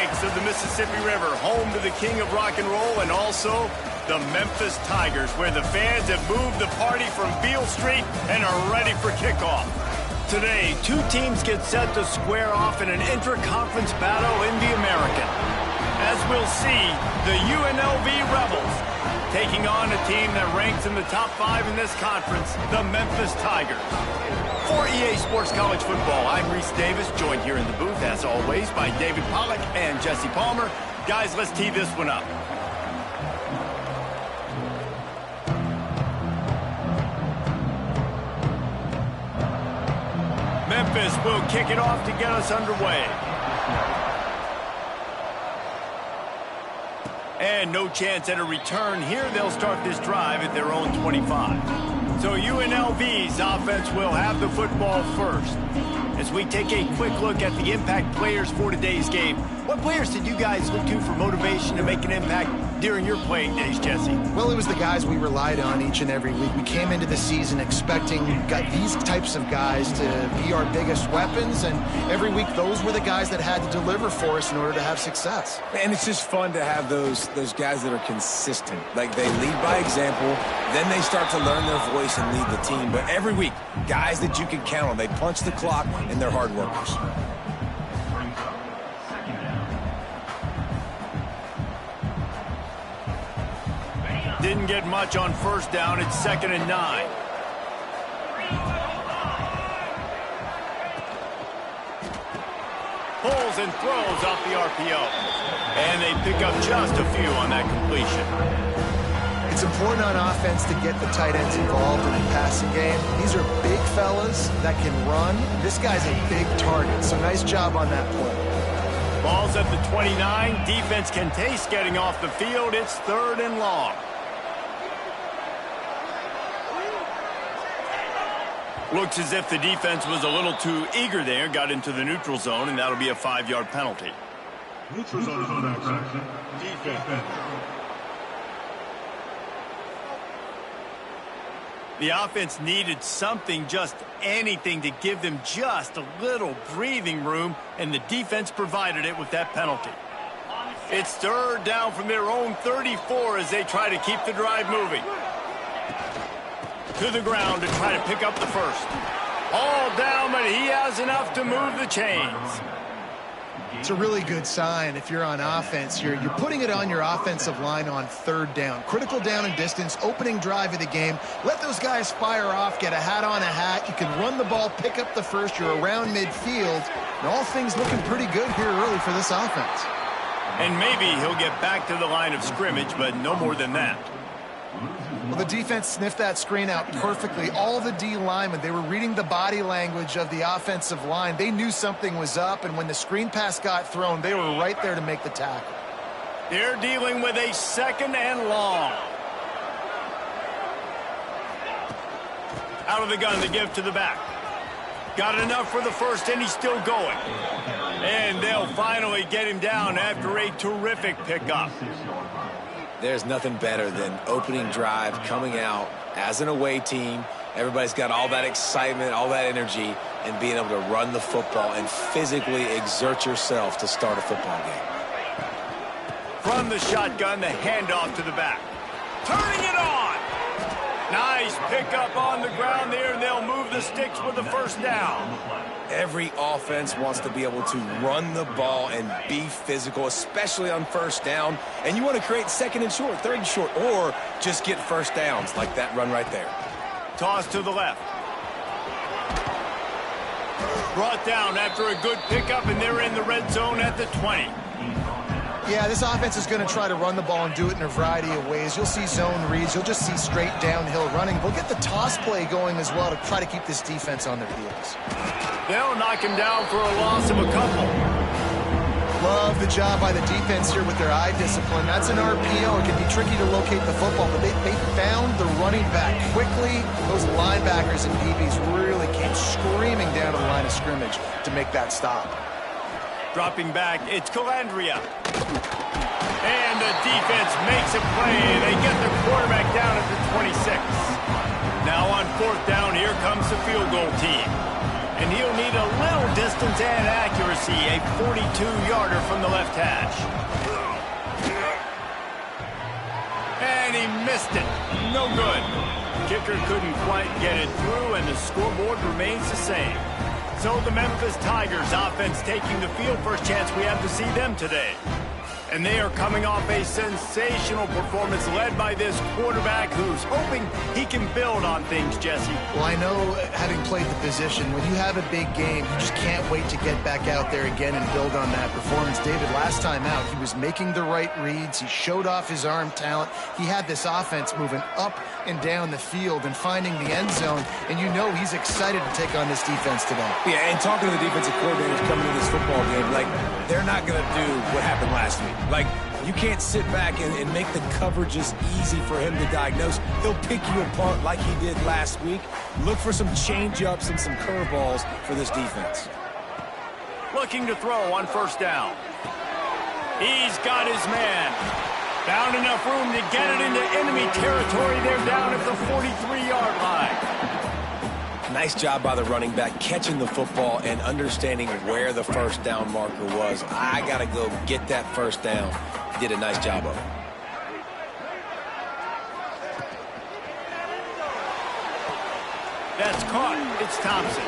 banks of the Mississippi River, home to the king of rock and roll and also the Memphis Tigers, where the fans have moved the party from Beale Street and are ready for kickoff. Today, two teams get set to square off in an intra-conference battle in the American. As we'll see, the UNLV Rebels taking on a team that ranks in the top 5 in this conference, the Memphis Tigers. For EA Sports College Football, I'm Reese Davis, joined here in the booth, as always, by David Pollack and Jesse Palmer. Guys, let's tee this one up. Memphis will kick it off to get us underway. And no chance at a return here. They'll start this drive at their own 25. So UNLV's offense will have the football first. As we take a quick look at the impact players for today's game, what players did you guys look to for motivation to make an impact during your playing days, Jesse? Well, it was the guys we relied on each and every week. We came into the season expecting these types of guys to be our biggest weapons, and every week those were the guys that had to deliver for us in order to have success. And it's just fun to have those guys that are consistent. Like, they lead by example, then they start to learn their voice and lead the team. But every week, guys that you can count on, they punch the clock, and they're hard workers. Didn't get much on first down. It's 2nd and 9. Pulls and throws off the RPO. And they pick up just a few on that completion. It's important on offense to get the tight ends involved in the passing game. These are big fellas that can run. This guy's a big target, so nice job on that play. Ball's at the 29. Defense can taste getting off the field. It's 3rd and long. Looks as if the defense was a little too eager there, got into the neutral zone, and that'll be a 5-yard penalty. Neutral zone action. Defense. The offense needed something, just anything, to give them just a little breathing room, and the defense provided it with that penalty. It's 3rd down from their own 34 as they try to keep the drive moving. To the ground to try to pick up the first. All down, but he has enough to move the chains. It's a really good sign if you're on offense. You're putting it on your offensive line on 3rd down. Critical down and distance, opening drive of the game. Let those guys fire off, get a hat on a hat. You can run the ball, pick up the first. You're around midfield. And all things looking pretty good here early for this offense. And maybe he'll get back to the line of scrimmage, but no more than that. Well, the defense sniffed that screen out perfectly. All the D linemen, they were reading the body language of the offensive line. They knew something was up, and when the screen pass got thrown, they were right there to make the tackle. They're dealing with a 2nd and long. Out of the gun to give to the back. Got enough for the first, and he's still going. And they'll finally get him down after a terrific pickup. There's nothing better than opening drive, coming out as an away team. Everybody's got all that excitement, all that energy, and being able to run the football and physically exert yourself to start a football game. From the shotgun, the handoff to the back. Turning it on! Nice pickup on the ground there, and they'll move the sticks with the first down. Every offense wants to be able to run the ball and be physical, especially on first down. And you want to create 2nd and short, 3rd and short, or just get first downs like that run right there. Toss to the left. Brought down after a good pickup, and they're in the red zone at the 20. Yeah, this offense is going to try to run the ball and do it in a variety of ways. You'll see zone reads. You'll just see straight downhill running. We'll get the toss play going as well to try to keep this defense on their heels. They'll knock him down for a loss of a couple. Love the job by the defense here with their eye discipline. That's an RPO. It can be tricky to locate the football, but they found the running back quickly. Those linebackers and DBs really came screaming down to the line of scrimmage to make that stop. Dropping back, it's Calandria. And the defense makes a play, and they get the quarterback down at the 26. Now on 4th down, here comes the field goal team. And he'll need a little distance and accuracy see a 42-yarder from the left hash. And he missed it. No good. Kicker couldn't quite get it through, and the scoreboard remains the same. So the Memphis Tigers offense taking the field. First chance we have to see them today. And they are coming off a sensational performance led by this quarterback who's hoping he can build on things, Jesse. Well, I know, having played the position, when you have a big game, you just can't wait to get back out there again and build on that performance. David, last time out, he was making the right reads. He showed off his arm talent. He had this offense moving up and down the field and finding the end zone. And you know he's excited to take on this defense today. Yeah, and talking to the defensive coordinators coming into this football game, like, they're not going to do what happened last week. Like, you can't sit back and make the coverages easy for him to diagnose. He'll pick you apart like he did last week. Look for some change-ups and some curveballs for this defense. Looking to throw on first down. He's got his man. Found enough room to get it into enemy territory. They're down at the 43-yard line. Nice job by the running back catching the football and understanding where the first down marker was. I got to go get that first down. He did a nice job of it. That's caught. It's Thompson.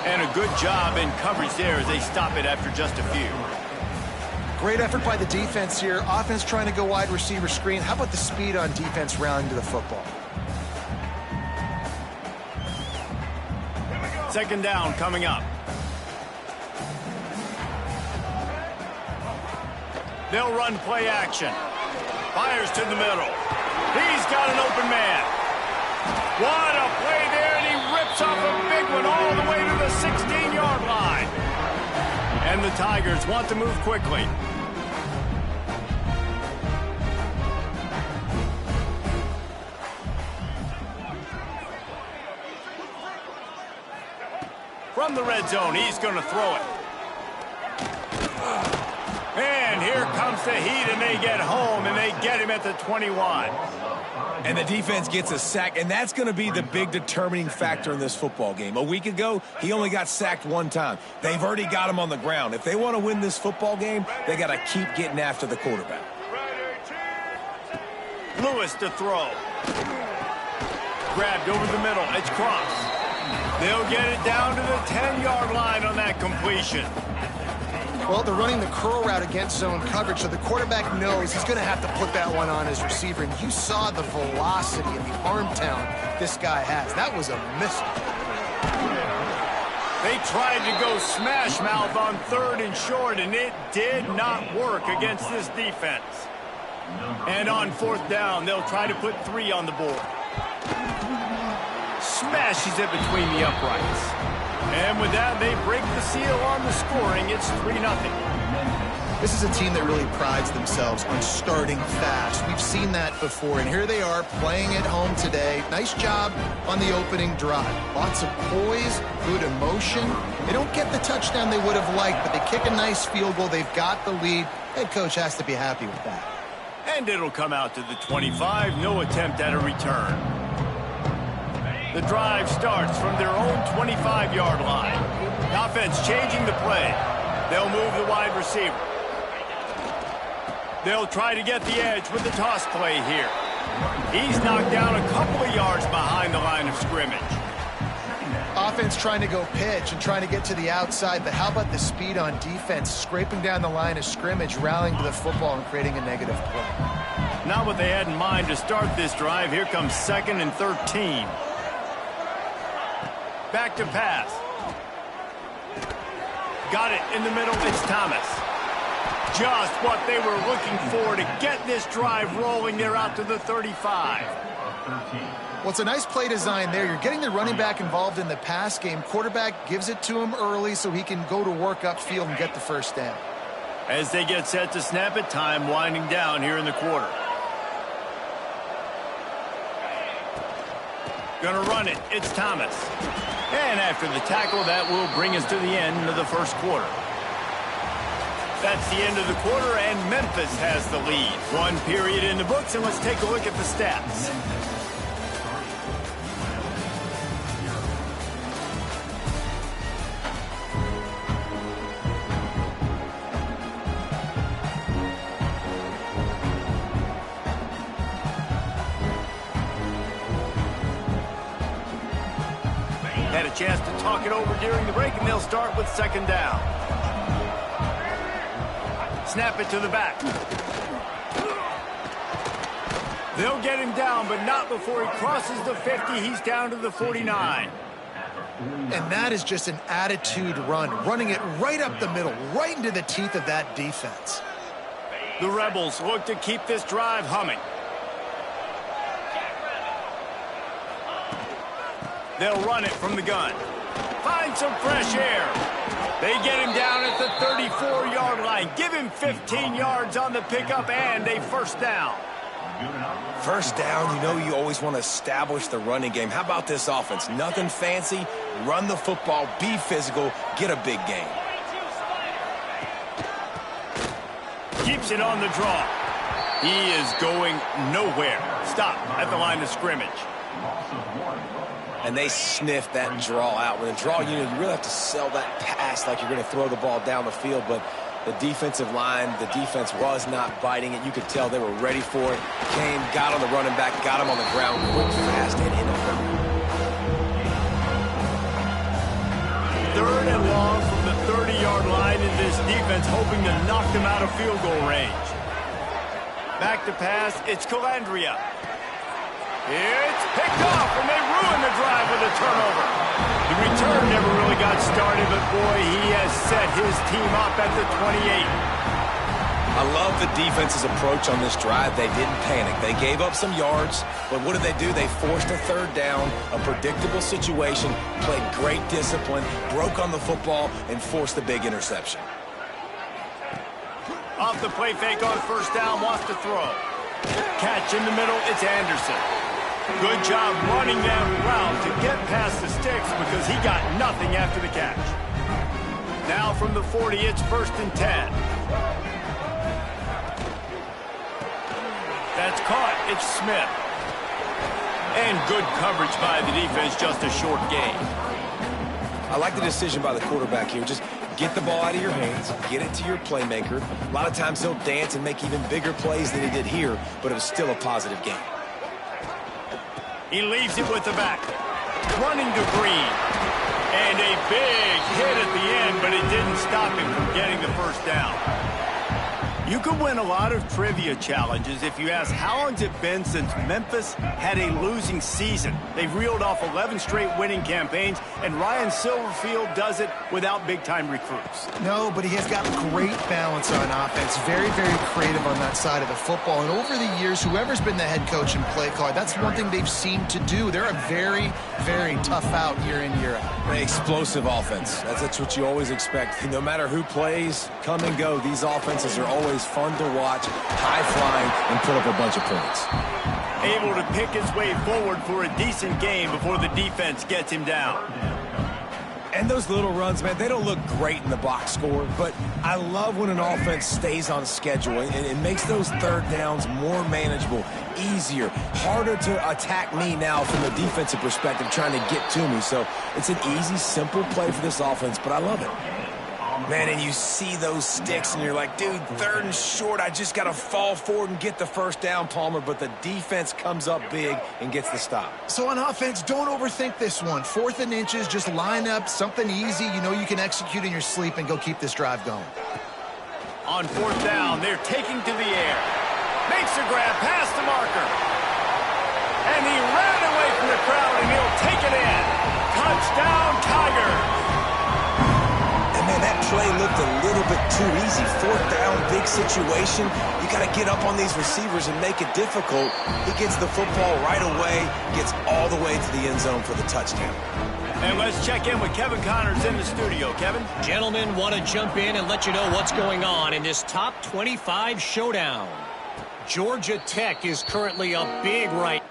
And a good job in coverage there as they stop it after just a few. Great effort by the defense here. Offense trying to go wide receiver screen. How about the speed on defense rallying to the football? Second down coming up. They'll run play action. Fires to the middle. He's got an open man. What a play there, and he rips off a big one all the way to the 16-yard line. And the Tigers want to move quickly. From the red zone, he's going to throw it. And here comes the heat, and they get home, and they get him at the 21. And the defense gets a sack, and that's going to be the big determining factor in this football game. A week ago, he only got sacked one time. They've already got him on the ground. If they want to win this football game, they got to keep getting after the quarterback. Lewis to throw. Grabbed over the middle. It's crossed. They'll get it down to the 10-yard line on that completion. Well, they're running the curl route against zone coverage, so the quarterback knows he's going to have to put that one on his receiver. And you saw the velocity and the arm talent this guy has. That was a missile. They tried to go smash mouth on third and short, and it did not work against this defense. And on fourth down, they'll try to put 3 on the board. Smashes it between the uprights. And with that, they break the seal on the scoring. It's 3-0. This is a team that really prides themselves on starting fast. We've seen that before, and here they are playing at home today. Nice job on the opening drive. Lots of poise, good emotion. They don't get the touchdown they would have liked, but they kick a nice field goal. They've got the lead. Head coach has to be happy with that. And it'll come out to the 25. No attempt at a return. The drive starts from their own 25-yard line. The offense changing the play. They'll move the wide receiver. They'll try to get the edge with the toss play here. He's knocked down a couple of yards behind the line of scrimmage. Offense trying to go pitch and trying to get to the outside, but how about the speed on defense, scraping down the line of scrimmage, rallying to the football and creating a negative play. Not what they had in mind to start this drive. Here comes 2nd and 13. Back to pass. Got it in the middle. It's Thomas. Just what they were looking for to get this drive rolling. They're out to the 35. Well, it's a nice play design there. You're getting the running back involved in the pass game. Quarterback gives it to him early so he can go to work upfield and get the first down. As they get set to snap it, time winding down here in the quarter. Gonna run it. It's Thomas. And after the tackle, that will bring us to the end of the first quarter. That's the end of the quarter, and Memphis has the lead. 1 period in the books, and let's take a look at the stats. get a chance to talk it over during the break, and they'll start with second down. Snap it to the back. They'll get him down, but not before he crosses the 50. He's down to the 49. And that is just an attitude run, running it right up the middle, right into the teeth of that defense. The Rebels look to keep this drive humming. They'll run it from the gun. Find some fresh air. They get him down at the 34-yard line. Give him 15 yards on the pickup and a first down. First down, you know you always want to establish the running game. How about this offense? Nothing fancy. Run the football, be physical, get a big gain. Keeps it on the draw. He is going nowhere. Stop at the line of scrimmage. And they sniff that draw out. With a draw unit, you really have to sell that pass like you're going to throw the ball down the field, but the defensive line, the defense was not biting it. You could tell they were ready for it. Came, got on the running back, got him on the ground quick, fast, and in a hurry. Third and long from the 30-yard line in this defense, hoping to knock them out of field goal range. Back to pass, it's Calandria. It's picked off, and they ruin the drive with a turnover. The return never really got started, but boy, he has set his team up at the 28. I love the defense's approach on this drive. They didn't panic. They gave up some yards, but what did they do? They forced a third down, a predictable situation, played great discipline, broke on the football, and forced the big interception. Off the play fake on first down, wants to throw. Catch in the middle, it's Anderson. Good job running that route to get past the sticks because he got nothing after the catch. Now from the 40, it's first and 10. That's caught. It's Smith. And good coverage by the defense, just a short gain. I like the decision by the quarterback here. Just get the ball out of your hands, get it to your playmaker. A lot of times he'll dance and make even bigger plays than he did here, but it was still a positive game. He leaves it with the back. Running to Green. And a big hit at the end, but it didn't stop him from getting the first down. You could win a lot of trivia challenges if you ask how long's it been since Memphis had a losing season. They've reeled off 11 straight winning campaigns, and Ryan Silverfield does it without big-time recruits. No, but he has got great balance on offense. Very, very creative on that side of the football. And over the years, whoever's been the head coach and play caller, that's one thing they've seemed to do. They're a very, very tough out year in, year out. An explosive offense. That's what you always expect. No matter who plays, come and go, these offenses are always fun to watch, high-flying, and put up a bunch of points. Able to pick his way forward for a decent game before the defense gets him down. And those little runs, man, they don't look great in the box score, but I love when an offense stays on schedule and it makes those third downs more manageable, easier, harder to attack me now from a defensive perspective trying to get to me. So it's an easy, simple play for this offense, but I love it. Man, and you see those sticks, and you're like, dude, third and short, I just got to fall forward and get the first down, Palmer, but the defense comes up big and gets the stop. So on offense, don't overthink this one. 4th and inches, just line up something easy you know you can execute in your sleep and go keep this drive going. On 4th down, they're taking to the air. Makes a grab past the marker. And he ran away from the crowd, and he'll take it in. Touchdown, Tigers. Man, that play looked a little bit too easy. 4th down, big situation. You got to get up on these receivers and make it difficult. He gets the football right away, gets all the way to the end zone for the touchdown. And let's check in with Kevin Connors in the studio. Kevin? Gentlemen, want to jump in and let you know what's going on in this top 25 showdown. Georgia Tech is currently up big right now.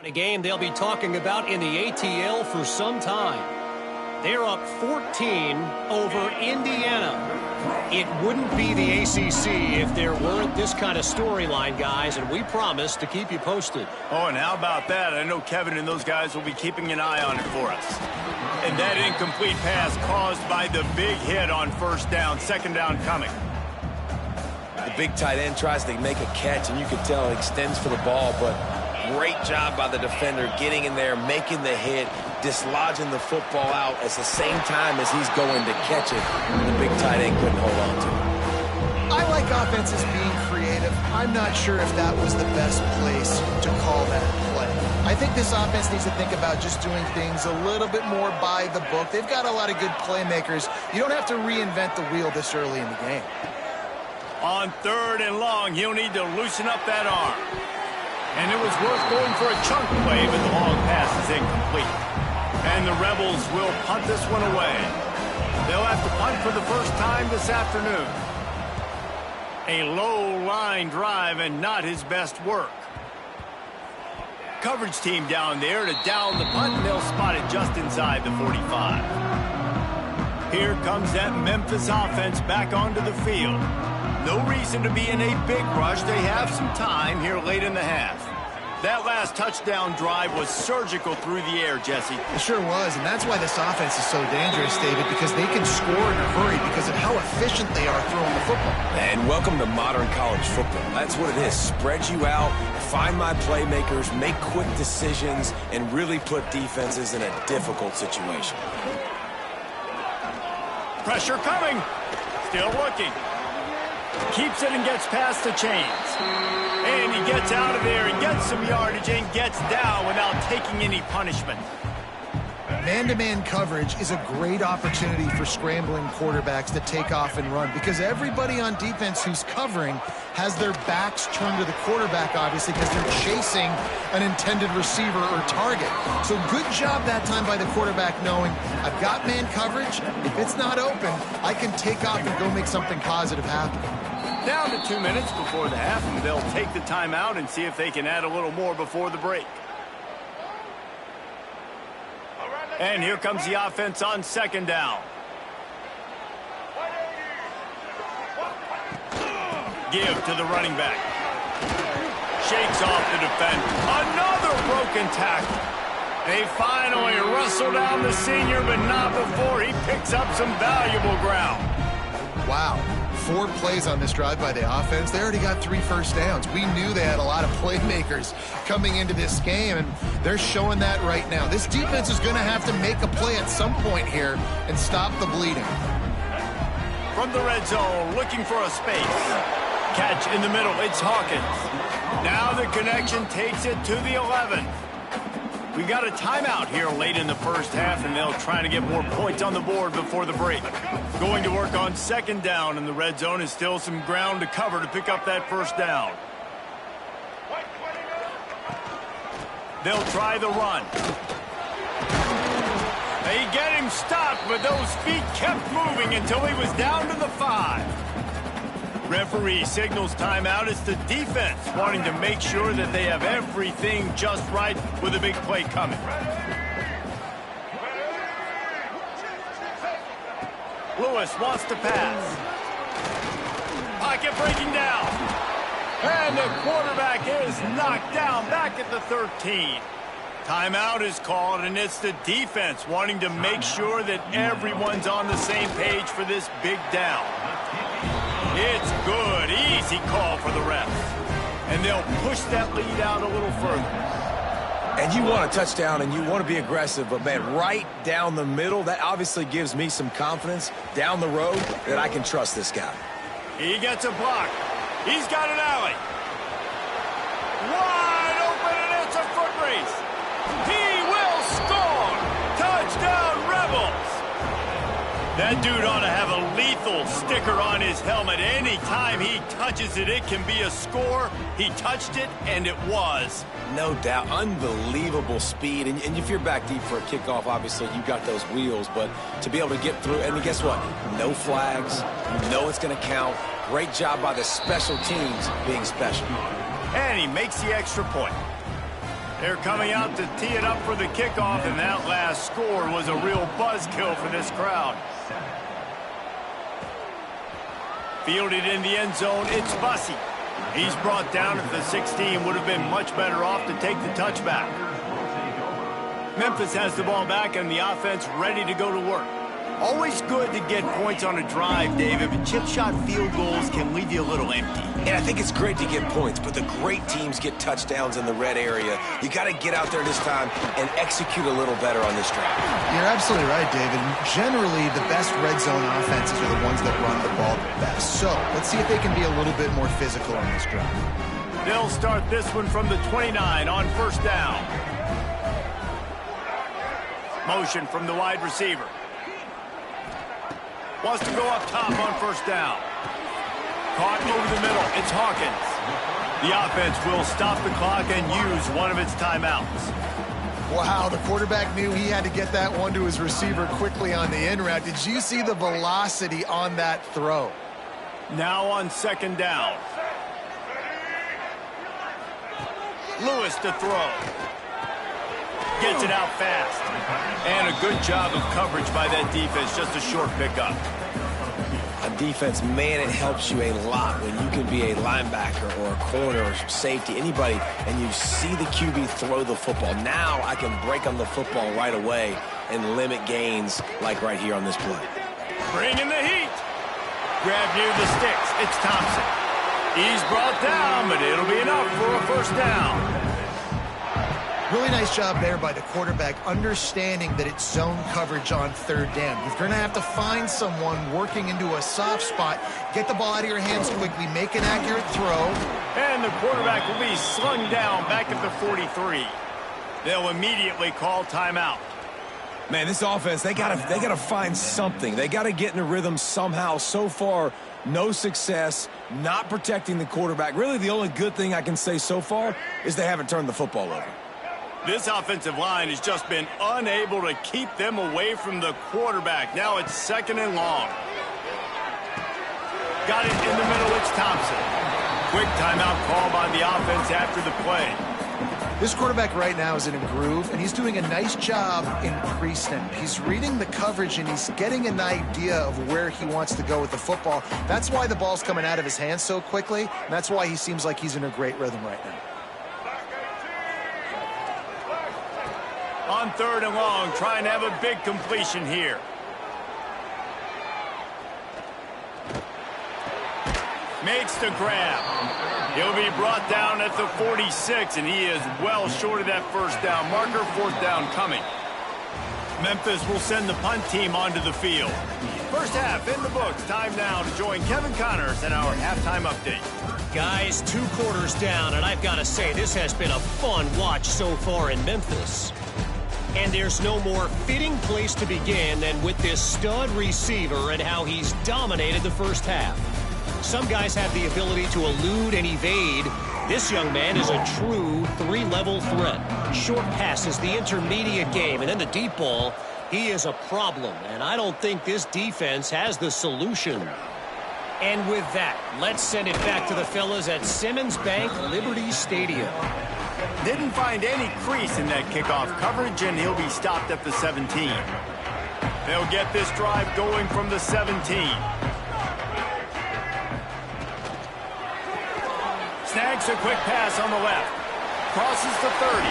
A game they'll be talking about in the ATL for some time. They're up 14 over Indiana. It wouldn't be the ACC if there weren't this kind of storyline, guys, and we promise to keep you posted. Oh, and how about that? I know Kevin and those guys will be keeping an eye on it for us. And that incomplete pass caused by the big hit on first down, second down coming. The big tight end tries to make a catch, and you can tell it extends for the ball, but great job by the defender getting in there, making the hit, dislodging the football out at the same time as he's going to catch it, and the big tight end couldn't hold on to it. I like offenses being creative. I'm not sure if that was the best place to call that play. I think this offense needs to think about just doing things a little bit more by the book. They've got a lot of good playmakers. You don't have to reinvent the wheel this early in the game. On third and long, he'll need to loosen up that arm. And it was worth going for a chunk play, but the long pass is incomplete. And the Rebels will punt this one away. They'll have to punt for the first time this afternoon. A low line drive and not his best work. Coverage team down there to down the punt, and they'll spot it just inside the 45. Here comes that Memphis offense back onto the field. No reason to be in a big rush. They have some time here late in the half. That last touchdown drive was surgical through the air, Jesse. It sure was, and that's why this offense is so dangerous, David, because they can score in a hurry because of how efficient they are throwing the football. And welcome to modern college football. That's what it is. Spread you out, find my playmakers, make quick decisions, and really put defenses in a difficult situation. Pressure coming. Still looking. Keeps it and gets past the chains. And he gets out of there and gets some yardage and gets down without taking any punishment. Man-to-man coverage is a great opportunity for scrambling quarterbacks to take off and run because everybody on defense who's covering has their backs turned to the quarterback, obviously, because they're chasing an intended receiver or target. So good job that time by the quarterback knowing I've got man coverage. If it's not open, I can take off and go make something positive happen. Down to 2 minutes before the half, and they'll take the timeout and see if they can add a little more before the break. And here comes the offense on second down. Give to the running back. Shakes off the defender. Another broken tackle. They finally wrestle down the senior, but not before he picks up some valuable ground. Wow. 4 plays on this drive by the offense. They already got 3 first downs. We knew they had a lot of playmakers coming into this game, and they're showing that right now. This defense is going to have to make a play at some point here and stop the bleeding. From the red zone, looking for a space. Catch in the middle, it's Hawkins. Now the connection takes it to the 11. We got a timeout here late in the first half, and they'll try to get more points on the board before the break. Going to work on second down, and the red zone is still some ground to cover to pick up that first down. They'll try the run. They get him stopped, but those feet kept moving until he was down to the 5. Referee signals timeout. It's the defense wanting to make sure that they have everything just right with a big play coming. Lewis wants to pass. Pocket breaking down. And the quarterback is knocked down back at the 13. Timeout is called, and it's the defense wanting to make sure that everyone's on the same page for this big down. It's good. Easy call for the refs. And they'll push that lead out a little further. And you want a touchdown and you want to be aggressive, but, man, right down the middle, that obviously gives me some confidence down the road that I can trust this guy. He gets a block. He's got an alley. Wide open, and it's a foot race. He will score. Touchdown, Rebels. That dude ought to have a lethal sticker on his helmet. Anytime he touches it, it can be a score. He touched it, and it was. No doubt. Unbelievable speed. And if you're back deep for a kickoff, obviously you got those wheels. But to be able to get through, and guess what? No flags. You know it's going to count. Great job by the special teams being special. And he makes the extra point. They're coming out to tee it up for the kickoff, and that last score was a real buzzkill for this crowd. Fielded in the end zone, it's Bussey. He's brought down at the 16. Would have been much better off to take the touchback. Memphis has the ball back, and the offense ready to go to work. Always good to get points on a drive, David, but chip shot field goals can leave you a little empty. And I think it's great to get points, but the great teams get touchdowns in the red area. You got to get out there this time and execute a little better on this drive. You're absolutely right, David. Generally, the best red zone offenses are the ones that run the ball best. So let's see if they can be a little bit more physical on this drive. They'll start this one from the 29 on first down. Motion from the wide receiver. Wants to go up top on first down. Caught over the middle. It's Hawkins. The offense will stop the clock and use one of its timeouts. Wow, the quarterback knew he had to get that one to his receiver quickly on the in route. Did you see the velocity on that throw? Now on second down. Lewis to throw. Gets it out fast. And a good job of coverage by that defense. Just a short pickup. On defense, man, it helps you a lot when you can be a linebacker or a corner or safety, anybody, and you see the QB throw the football. Now I can break on the football right away and limit gains like right here on this play. Bringing the heat. Grab near the sticks. It's Thompson. He's brought down, but it'll be enough for a first down. Really nice job there by the quarterback, understanding that it's zone coverage on third down. You're going to have to find someone working into a soft spot, get the ball out of your hands quickly, make an accurate throw. And the quarterback will be slung down back at the 43. They'll immediately call timeout. Man, this offense, they gotta find something. They gotta get in a rhythm somehow. So far, no success, not protecting the quarterback. Really, the only good thing I can say so far is they haven't turned the football over. This offensive line has just been unable to keep them away from the quarterback. Now it's second and long. Got it in the middle, it's Thompson. Quick timeout call by the offense after the play. This quarterback right now is in a groove, and he's doing a nice job in pre-snap. He's reading the coverage, and he's getting an idea of where he wants to go with the football. That's why the ball's coming out of his hands so quickly, and that's why he seems like he's in a great rhythm right now. On third and long, trying to have a big completion here. Makes the grab. He'll be brought down at the 46, and he is well short of that first down. Marker, fourth down coming. Memphis will send the punt team onto the field. First half in the books. Time now to join Kevin Connors in our halftime update. Guys, 2 quarters down, and I've got to say, this has been a fun watch so far in Memphis. And there's no more fitting place to begin than with this stud receiver and how he's dominated the first half. Some guys have the ability to elude and evade. This young man is a true 3-level threat. Short passes, the intermediate game, and then the deep ball. He is a problem, and I don't think this defense has the solution. And with that, let's send it back to the fellas at Simmons Bank Liberty Stadium. Didn't find any crease in that kickoff coverage, and he'll be stopped at the 17. They'll get this drive going from the 17. Snags a quick pass on the left. Crosses the 30.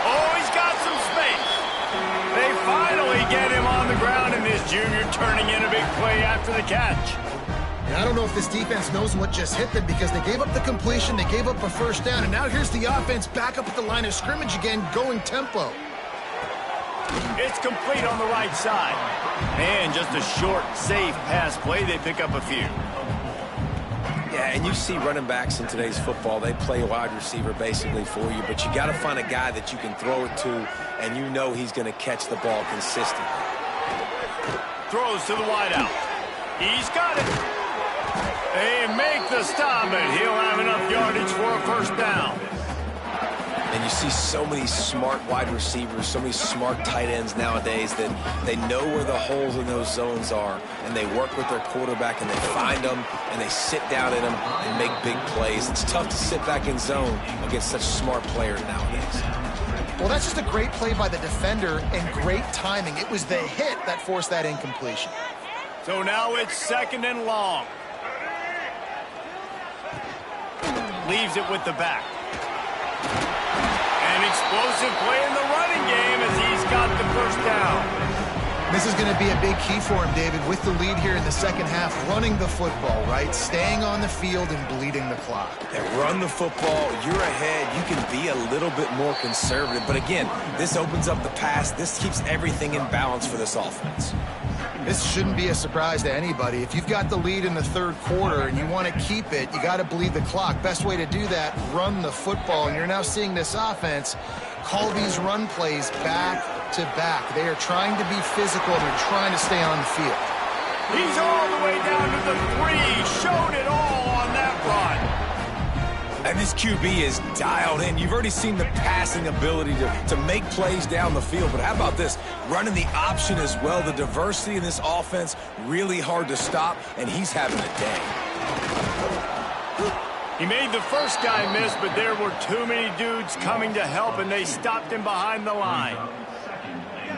Oh, he's got some space. They finally get him on the ground, and this junior turning in a big play after the catch. And I don't know if this defense knows what just hit them, because they gave up the completion, they gave up a first down, and now here's the offense back up at the line of scrimmage again, going tempo. It's complete on the right side. And just a short, safe pass play. They pick up a few. Yeah, and you see running backs in today's football, they play wide receiver basically for you, but you got to find a guy that you can throw it to, and you know he's going to catch the ball consistently. Throws to the wideout. He's got it. They make the stop, and he'll have enough yardage for a first down. And you see so many smart wide receivers, so many smart tight ends nowadays that they know where the holes in those zones are, and they work with their quarterback, and they find them, and they sit down in them and make big plays. It's tough to sit back in zone against such smart players nowadays. Well, that's just a great play by the defender and great timing. It was the hit that forced that incompletion. So now it's 2nd and long. Leaves it with the back. An explosive play in the running game as he's got the first down. This is going to be a big key for him, David, with the lead here in the second half, running the football, right? Staying on the field and bleeding the clock. And run the football, you're ahead, you can be a little bit more conservative. But again, this opens up the pass. This keeps everything in balance for this offense. This shouldn't be a surprise to anybody. If you've got the lead in the third quarter and you want to keep it, you got to bleed the clock. Best way to do that, run the football. And you're now seeing this offense call these run plays back to back. They are trying to be physical. They're trying to stay on the field. He's all the way down to the 3. Showed it all on that run. And this QB is dialed in. You've already seen the passing ability to make plays down the field. But how about this? Running the option as well. The diversity in this offense, really hard to stop, and he's having a day. He made the first guy miss, but there were too many dudes coming to help, and they stopped him behind the line.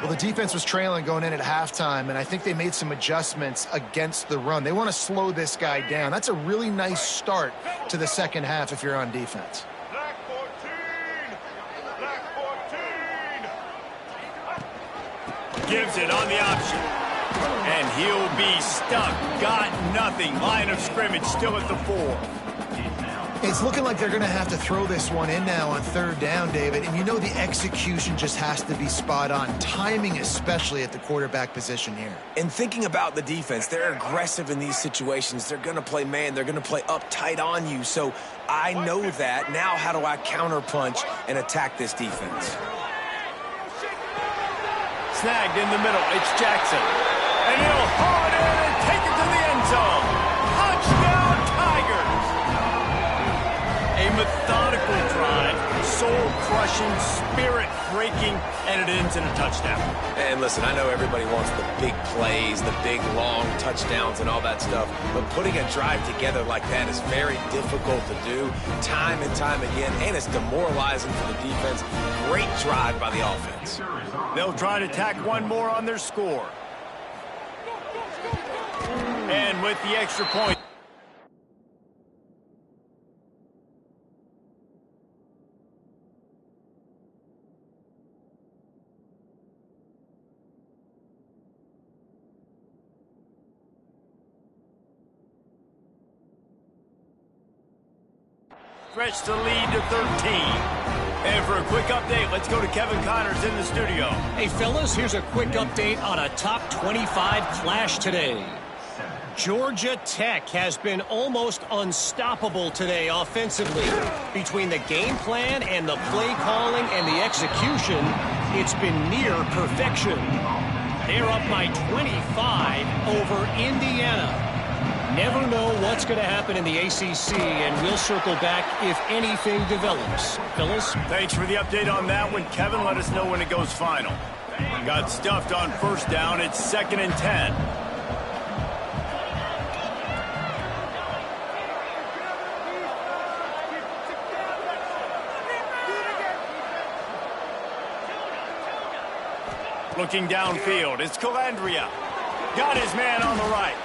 Well, the defense was trailing going in at halftime, and I think they made some adjustments against the run. They want to slow this guy down. That's a really nice start to the second half if you're on defense. Black 14. Black 14. Gives it on the option. And he'll be stuck. Got nothing. Line of scrimmage still at the 4. It's looking like they're going to have to throw this one in now on third down, David. And you know the execution just has to be spot on. Timing especially at the quarterback position here. And thinking about the defense, they're aggressive in these situations. They're going to play man. They're going to play up tight on you. So I know that. Now how do I counterpunch and attack this defense? Snagged in the middle. It's Jackson. And he'll haul it in and take it to the end zone. Touchdown, Tigers. A methodical drive, soul-crushing, spirit-breaking, and it ends in a touchdown. And listen, I know everybody wants the big plays, the big, long touchdowns and all that stuff, but putting a drive together like that is very difficult to do time and time again, and it's demoralizing for the defense. Great drive by the offense. They'll try to tack one more on their score. And with the extra point, stretch the lead to 13. And for a quick update, let's go to Kevin Connors in the studio. Hey, fellas, here's a quick update on a top 25 clash today. Georgia Tech has been almost unstoppable today offensively. Between the game plan and the play calling and the execution, it's been near perfection. They're up by 25 over Indiana. Never know what's going to happen in the ACC, and we'll circle back if anything develops. Fellas? Thanks for the update on that one. Kevin, let us know when it goes final. Got stuffed on first down. It's 2nd and 10. Looking downfield, it's Calandria. Got his man on the right.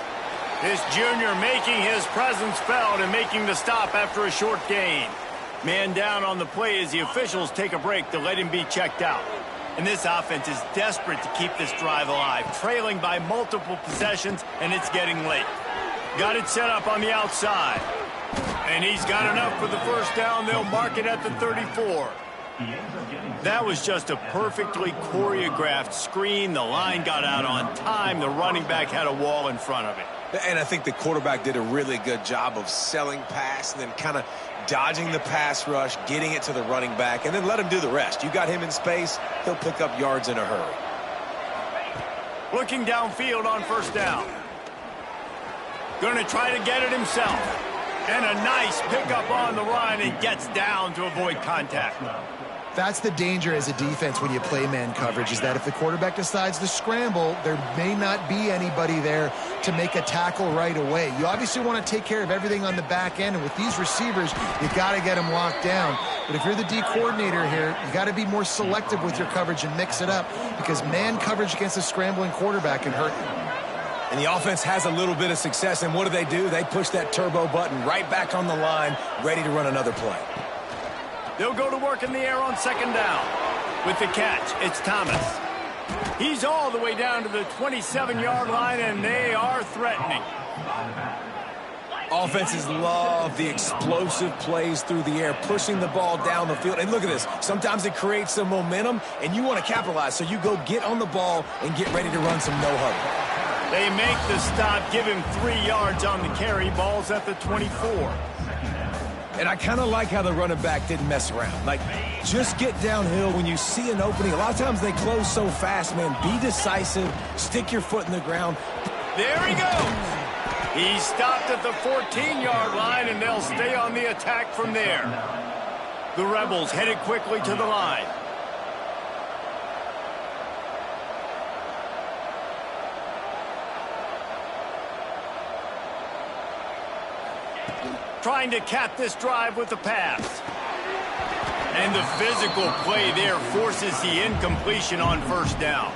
This junior making his presence felt and making the stop after a short gain. Man down on the play as the officials take a break to let him be checked out. And this offense is desperate to keep this drive alive, trailing by multiple possessions, and it's getting late. Got it set up on the outside. And he's got enough for the first down. They'll mark it at the 34. That was just a perfectly choreographed screen. The line got out on time. The running back had a wall in front of it. And I think the quarterback did a really good job of selling pass and then kind of dodging the pass rush, getting it to the running back, and then let him do the rest. You got him in space, he'll pick up yards in a hurry. Looking downfield on first down. Going to try to get it himself. And a nice pickup on the run and gets down to avoid contact. That's the danger as a defense when you play man coverage, is that if the quarterback decides to scramble, there may not be anybody there to make a tackle right away. You obviously want to take care of everything on the back end, and with these receivers, you got to get them locked down. But if you're the D coordinator here, you got to be more selective with your coverage and mix it up, because man coverage against a scrambling quarterback can hurt you. And the offense has a little bit of success, and what do? They push that turbo button right back on the line, ready to run another play. They'll go to work in the air on second down. With the catch, it's Thomas. He's all the way down to the 27-yard line, and they are threatening. Offenses love the explosive plays through the air, pushing the ball down the field. And look at this. Sometimes it creates some momentum, and you want to capitalize. So you go get on the ball and get ready to run some no-huddle. They make the stop, give him 3 yards on the carry. Ball's at the 24. And I kind of like how the running back didn't mess around. Like, just get downhill when you see an opening. A lot of times they close so fast, man. Be decisive. Stick your foot in the ground. There he goes. He stopped at the 14-yard line, and they'll stay on the attack from there. The Rebels headed quickly to the line. Trying to cap this drive with the pass. And the physical play there forces the incompletion on first down.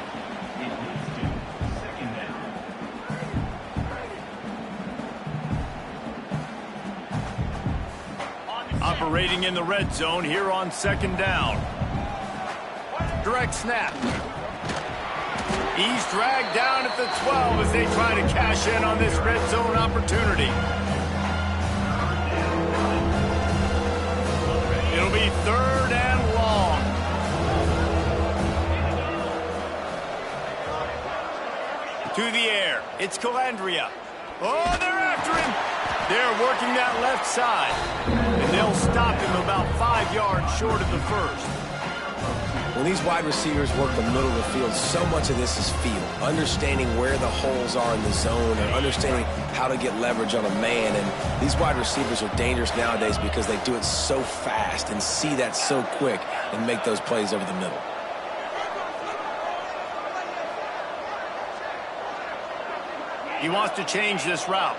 Operating in the red zone here on second down. Direct snap. He's dragged down at the 12 as they try to cash in on this red zone opportunity. It'll be third and long. To the air. It's Calandria. Oh, they're after him. They're working that left side. And they'll stop him about 5 yards short of the first. When these wide receivers work the middle of the field, so much of this is feel. Understanding where the holes are in the zone, or understanding how to get leverage on a man. And these wide receivers are dangerous nowadays because they do it so fast and see that so quick and make those plays over the middle. He wants to change this route.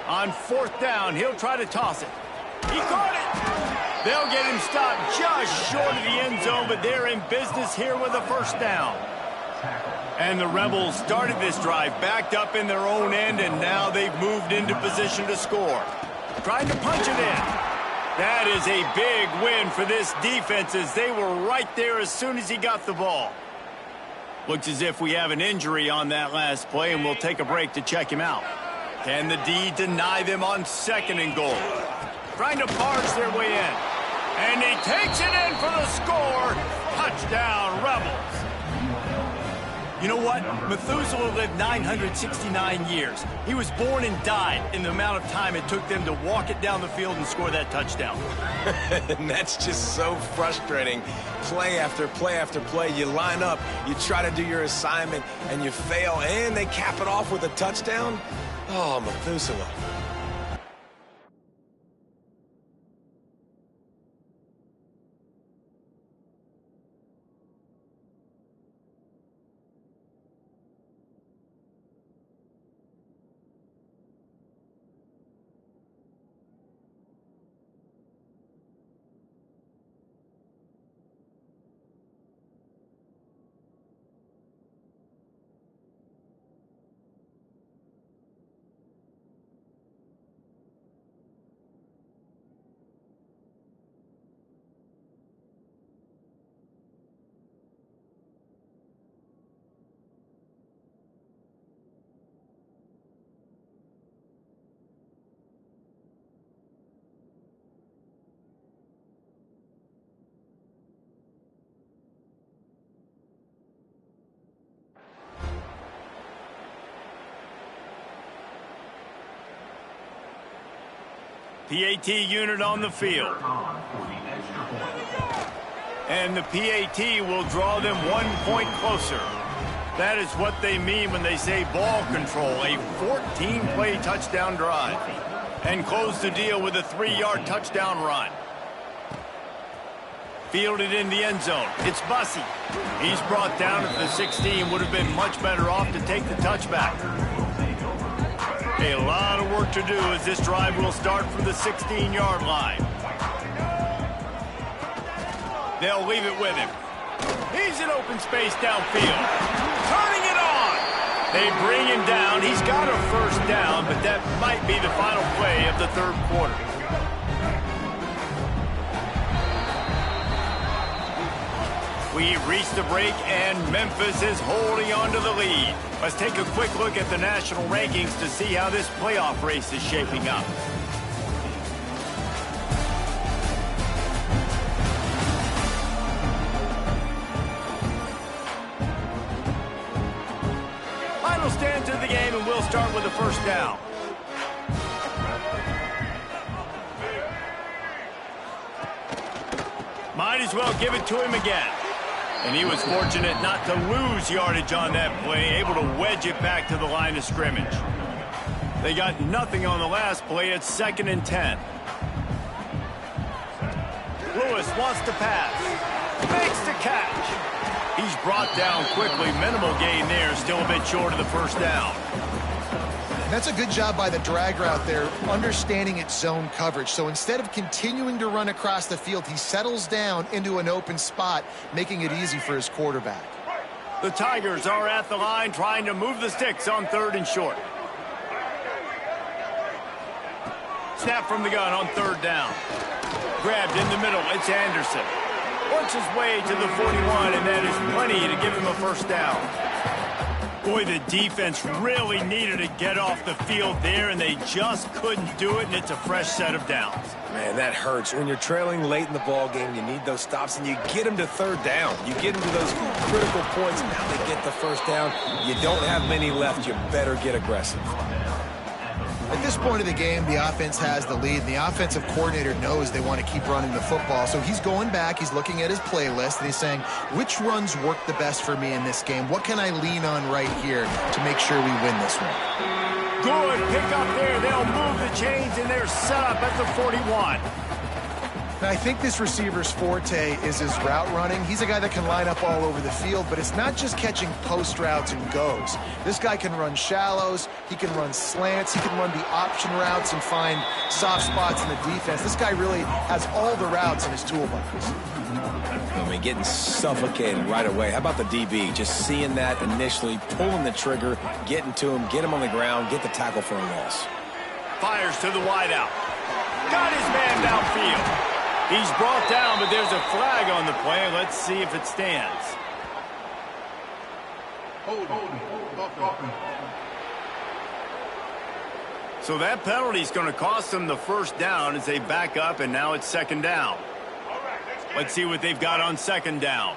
On fourth down, he'll try to toss it. He caught it. They'll get him stopped just short of the end zone, but they're in business here with a first down. And the Rebels started this drive backed up in their own end, and now they've moved into position to score. Trying to punch it in. That is a big win for this defense, as they were right there as soon as he got the ball. Looks as if we have an injury on that last play, and we'll take a break to check him out. Can the D deny them on second and goal? Trying to barge their way in. And he takes it in for the score. Touchdown, Rebels. You know what? Methuselah lived 969 years. He was born and died in the amount of time it took them to walk it down the field and score that touchdown. And that's just so frustrating. Play after play after play. You line up, you try to do your assignment, and you fail, and they cap it off with a touchdown. Oh, Methuselah. PAT unit on the field. And the PAT will draw them 1 point closer. That is what they mean when they say ball control, a 14-play touchdown drive. And close the deal with a 3-yard touchdown run. Fielded in the end zone. It's Bussey. He's brought down at the 16. Would have been much better off to take the touchback. A lot of work to do as this drive will start from the 16-yard line. They'll leave it with him. He's in open space downfield. Turning it on. They bring him down. He's got a first down, but that might be the final play of the third quarter. We've reached the break, and Memphis is holding on to the lead. Let's take a quick look at the national rankings to see how this playoff race is shaping up. Final stand to the game, and we'll start with the first down. Might as well give it to him again. And he was fortunate not to lose yardage on that play, able to wedge it back to the line of scrimmage. They got nothing on the last play. It's 2nd and 10. Lewis wants to pass. Makes the catch. He's brought down quickly. Minimal gain there. Still a bit short of the first down. That's a good job by the drag route there, understanding its zone coverage. So instead of continuing to run across the field, he settles down into an open spot, making it easy for his quarterback. The Tigers are at the line trying to move the sticks on 3rd and short. Snap from the gun on 3rd down. Grabbed in the middle. It's Anderson. Works his way to the 41, and that is plenty to give him a first down. Boy, the defense really needed to get off the field there, and they just couldn't do it, and it's a fresh set of downs. Man, that hurts. When you're trailing late in the ball game, you need those stops, and you get them to 3rd down. You get them to those critical points. Now they get the first down. You don't have many left. You better get aggressive. At this point of the game, the offense has the lead. The offensive coordinator knows they want to keep running the football. So he's going back, he's looking at his playlist, and he's saying, which runs work the best for me in this game? What can I lean on right here to make sure we win this one? Good pick up there. They'll move the chains, and they're set up at the 41. Now, I think this receiver's forte is his route running. He's a guy that can line up all over the field, but it's not just catching post routes and goes. This guy can run shallows, he can run slants, he can run the option routes and find soft spots in the defense. This guy really has all the routes in his toolbox. I mean, getting suffocated right away. How about the DB? Just seeing that initially, pulling the trigger, getting to him, get him on the ground, get the tackle for a loss. Fires to the wideout. Got his man downfield. He's brought down, but there's a flag on the play. Let's see if it stands. So that penalty is going to cost them the first down as they back up, and now it's 2nd down. Let's see what they've got on 2nd down.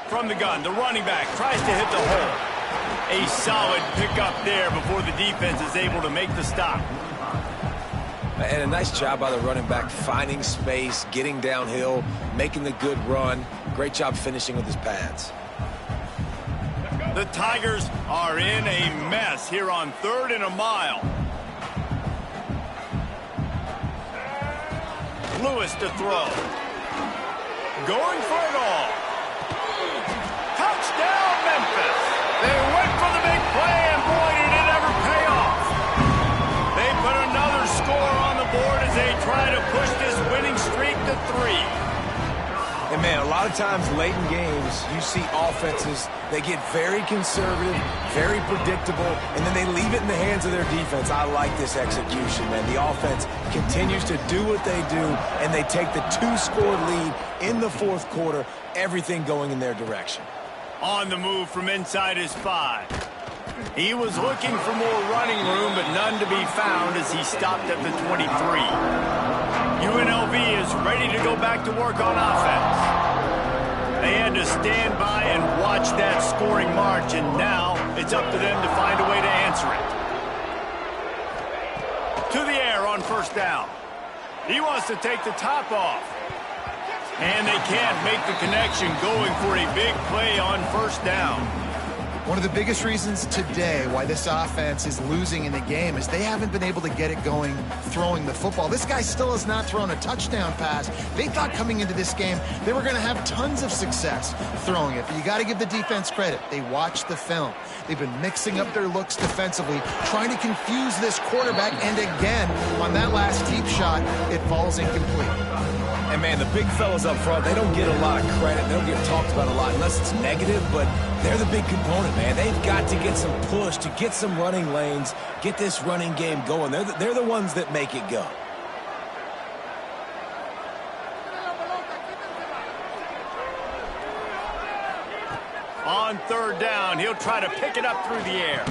From the gun, the running back tries to hit the hole. A solid pickup there before the defense is able to make the stop. And a nice job by the running back, finding space, getting downhill, making the good run. Great job finishing with his pads. The Tigers are in a mess here on 3rd and a mile. Lewis to throw. Going for it all. Touchdown, Memphis. They went for the big play, and boy, did it ever pay off. They put another score on the board as they try to push this winning streak to 3. And, man, a lot of times late in games, you see offenses, they get very conservative, very predictable, and then they leave it in the hands of their defense. I like this execution, man. The offense continues to do what they do, and they take the 2-score lead in the 4th quarter, everything going in their direction. On the move from inside his 5. He was looking for more running room, but none to be found as he stopped at the 23. UNLV is ready to go back to work on offense. They had to stand by and watch that scoring march, and now it's up to them to find a way to answer it. To the air on 1st down. He wants to take the top off. And they can't make the connection, going for a big play on 1st down. One of the biggest reasons today why this offense is losing in the game is they haven't been able to get it going throwing the football. This guy still has not thrown a touchdown pass. They thought coming into this game they were going to have tons of success throwing it, but you got to give the defense credit. They watched the film. They've been mixing up their looks defensively, trying to confuse this quarterback, and again, on that last deep shot, it falls incomplete. And, man, the big fellas up front, they don't get a lot of credit. They don't get talked about a lot unless it's negative, but they're the big component, man. They've got to get some push, to get some running lanes, get this running game going. They're the ones that make it go. On third down, he'll try to pick it up through the air.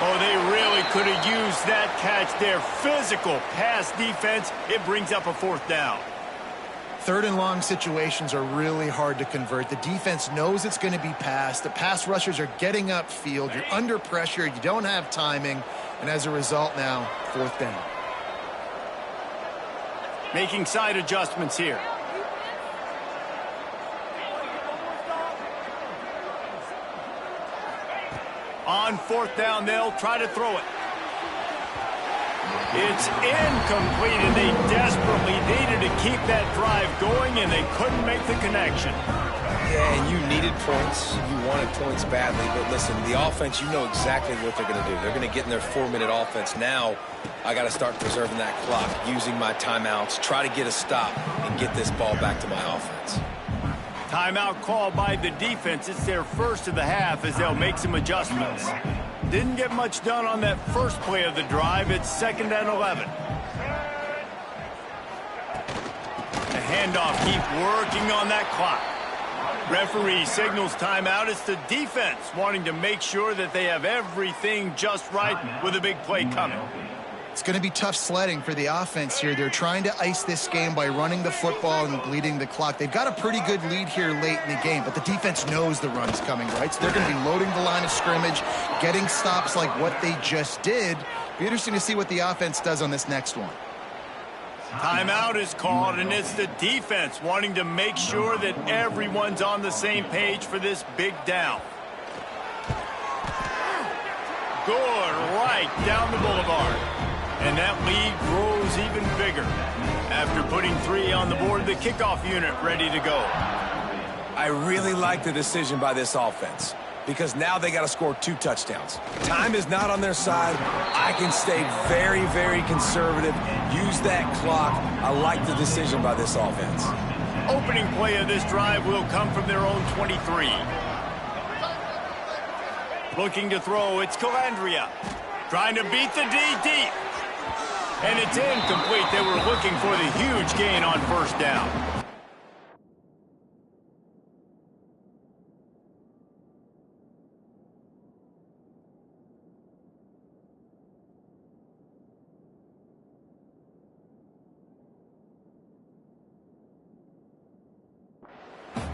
Oh, they really could have used that catch there. Physical pass defense. It brings up a fourth down. Third and long situations are really hard to convert. The defense knows it's going to be passed. The pass rushers are getting upfield. You're under pressure. You don't have timing. And as a result now, fourth down. Making side adjustments here. On fourth down, they'll try to throw it. It's incomplete, and they desperately needed to keep that drive going, and they couldn't make the connection. Yeah, and you needed points. You wanted points badly, but listen, the offense, you know exactly what they're going to do. They're going to get in their 4-minute offense. Now, I got to start preserving that clock, using my timeouts, try to get a stop, and get this ball back to my offense. Timeout called by the defense. It's their first of the half as they'll make some adjustments. Didn't get much done on that first play of the drive. It's 2nd and 11. The handoff, keep working on that clock. Referee signals timeout. It's the defense wanting to make sure that they have everything just right with a big play coming. It's going to be tough sledding for the offense here. They're trying to ice this game by running the football and bleeding the clock. They've got a pretty good lead here late in the game, but the defense knows the run's coming, right? So they're going to be loading the line of scrimmage, getting stops like what they just did. Be interesting to see what the offense does on this next one. Timeout is called, and it's the defense wanting to make sure that everyone's on the same page for this big down. Good, right down the boulevard. And that lead grows even bigger. After putting 3 on the board, the kickoff unit ready to go. I really like the decision by this offense because now they got to score 2 touchdowns. Time is not on their side. I can stay very, very conservative, use that clock. I like the decision by this offense. Opening play of this drive will come from their own 23. Looking to throw, it's Calandria. Trying to beat the D deep. And it's incomplete. They were looking for the huge gain on first down.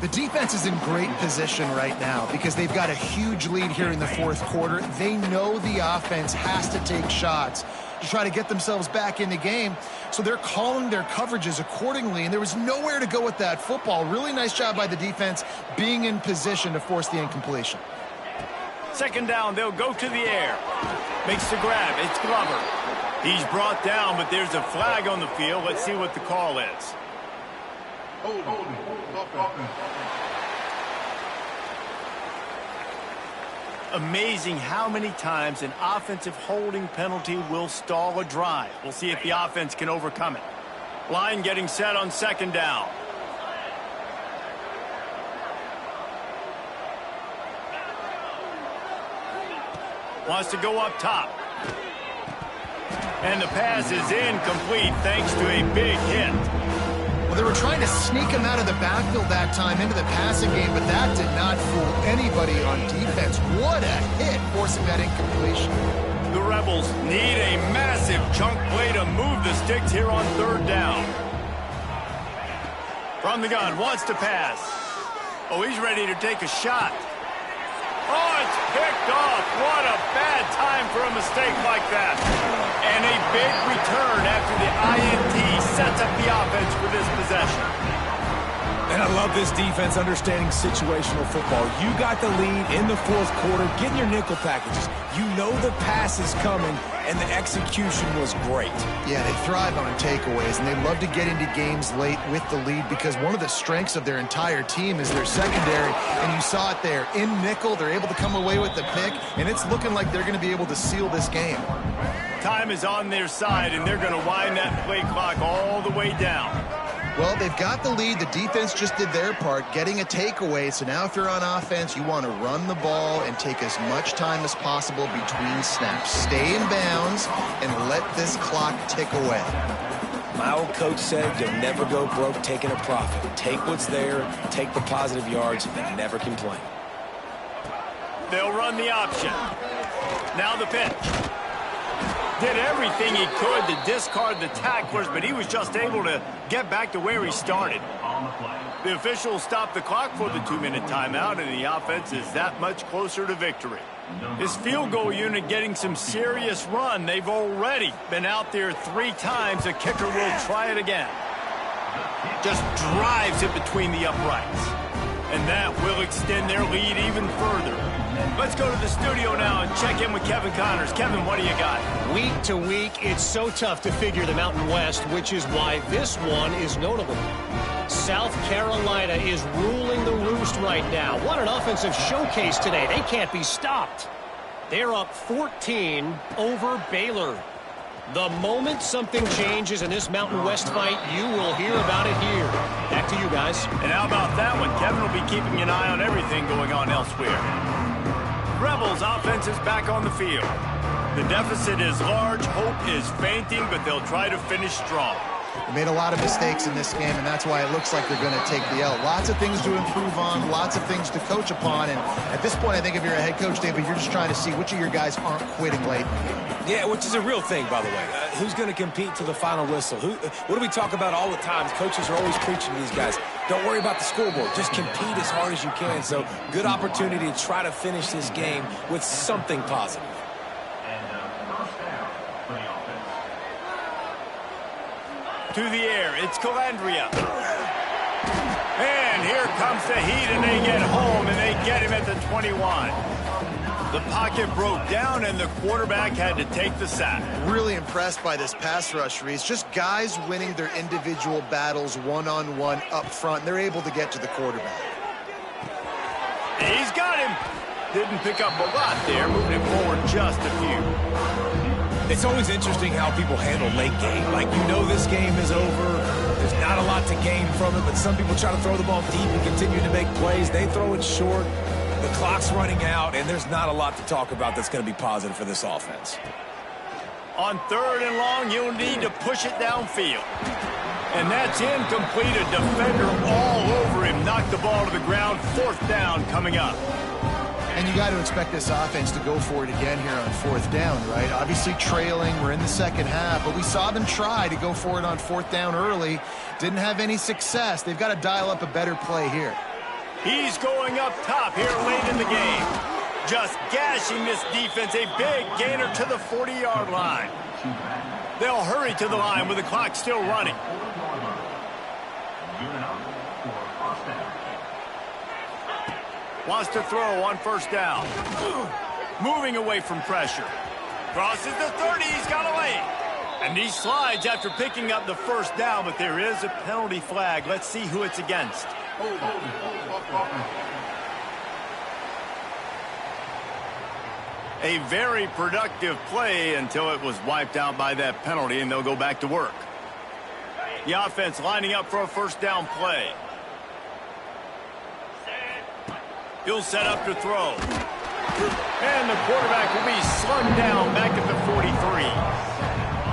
The defense is in great position right now because they've got a huge lead here in the fourth quarter. They know the offense has to take shots to try to get themselves back in the game, so they're calling their coverages accordingly, and there was nowhere to go with that football. Really nice job by the defense being in position to force the incompletion. 2nd down, they'll go to the air. Makes the grab, it's Glover. He's brought down, but there's a flag on the field. Let's see what the call is. Amazing how many times an offensive holding penalty will stall a drive. We'll see if the offense can overcome it. Line getting set on 2nd down. Wants to go up top. And the pass is incomplete thanks to a big hit. Well, they were trying to sneak him out of the backfield that time into the passing game, but that did not fool anybody on defense. What a hit, forcing that incompletion. The Rebels need a massive chunk play to move the sticks here on 3rd down. From the gun, wants to pass. Oh, he's ready to take a shot. Oh, it's picked off. What a bad time for a mistake like that. And a big return after the INT sets up the offense for this possession. And I love this defense understanding situational football. You got the lead in the fourth quarter, getting your nickel packages. You know the pass is coming, and the execution was great. Yeah, they thrive on takeaways, and they love to get into games late with the lead because one of the strengths of their entire team is their secondary, and you saw it there. In nickel, they're able to come away with the pick, and it's looking like they're going to be able to seal this game. Time is on their side, and they're going to wind that play clock all the way down. Well, they've got the lead. The defense just did their part, getting a takeaway. So now if you're on offense, you want to run the ball and take as much time as possible between snaps. Stay in bounds and let this clock tick away. My old coach said you'll never go broke taking a profit. Take what's there, take the positive yards, and never complain. They'll run the option. Now the pitch. Did everything he could to discard the tacklers, but he was just able to get back to where he started. The officials stopped the clock for the 2-minute timeout, and the offense is that much closer to victory. His field goal unit getting some serious run. They've already been out there 3 times. The kicker will try it again. Just drives it between the uprights. And that will extend their lead even further. Let's go to the studio now and check in with Kevin Connors. Kevin, what do you got? Week to week, it's so tough to figure the Mountain West, which is why this one is notable. South Carolina is ruling the roost right now. What an offensive showcase today. They can't be stopped. They're up 14 over Baylor. The moment something changes in this Mountain West fight, you will hear about it here. Back to you guys. And how about that one? Kevin will be keeping an eye on everything going on elsewhere. Rebels offense is back on the field. The deficit is large, hope is fainting, but they'll try to finish strong. They made a lot of mistakes in this game, and that's why it looks like they're going to take the L. Lots of things to improve on, lots of things to coach upon, and at this point, I think if you're a head coach, David, you're just trying to see which of your guys aren't quitting late. Yeah, which is a real thing, by the way. Who's going to compete to the final whistle? What do we talk about all the time? Coaches are always preaching to these guys. Don't worry about the scoreboard. Just compete as hard as you can. So, good opportunity to try to finish this game with something positive. To the air, it's Calandria. And here comes the heat, and they get home, and they get him at the 21. The pocket broke down, and the quarterback had to take the sack. Really impressed by this pass rush, Reese. Just guys winning their individual battles one-on-one up front. They're able to get to the quarterback. He's got him. Didn't pick up a lot there, moving it forward just a few. It's always interesting how people handle late game. Like, you know this game is over. There's not a lot to gain from it, but some people try to throw the ball deep and continue to make plays. They throw it short. The clock's running out, and there's not a lot to talk about that's going to be positive for this offense. On 3rd and long, you'll need to push it downfield. And that's incomplete. A defender all over him. Knocked the ball to the ground. 4th down coming up. And you got to expect this offense to go for it again here on 4th down, right? Obviously trailing, we're in the second half, but we saw them try to go for it on 4th down early. Didn't have any success. They've got to dial up a better play here. He's going up top here late in the game. Just gashing this defense. A big gainer to the 40-yard line. They'll hurry to the line with the clock still running. Wants to throw on 1st down. Moving away from pressure. Crosses the 30. He's got away. And he slides after picking up the 1st down, but there is a penalty flag. Let's see who it's against. A very productive play until it was wiped out by that penalty, and they'll go back to work. The offense lining up for a 1st down play. He'll set up to throw. And the quarterback will be slung down back at the 43.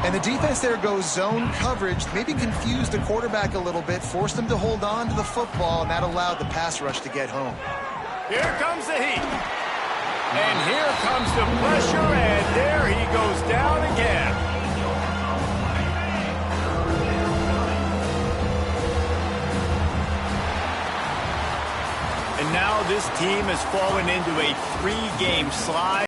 And the defense there goes zone coverage, maybe confused the quarterback a little bit, forced him to hold on to the football, and that allowed the pass rush to get home. Here comes the heat. And here comes the pressure, and there he goes down again. And now this team has fallen into a 3-game slide.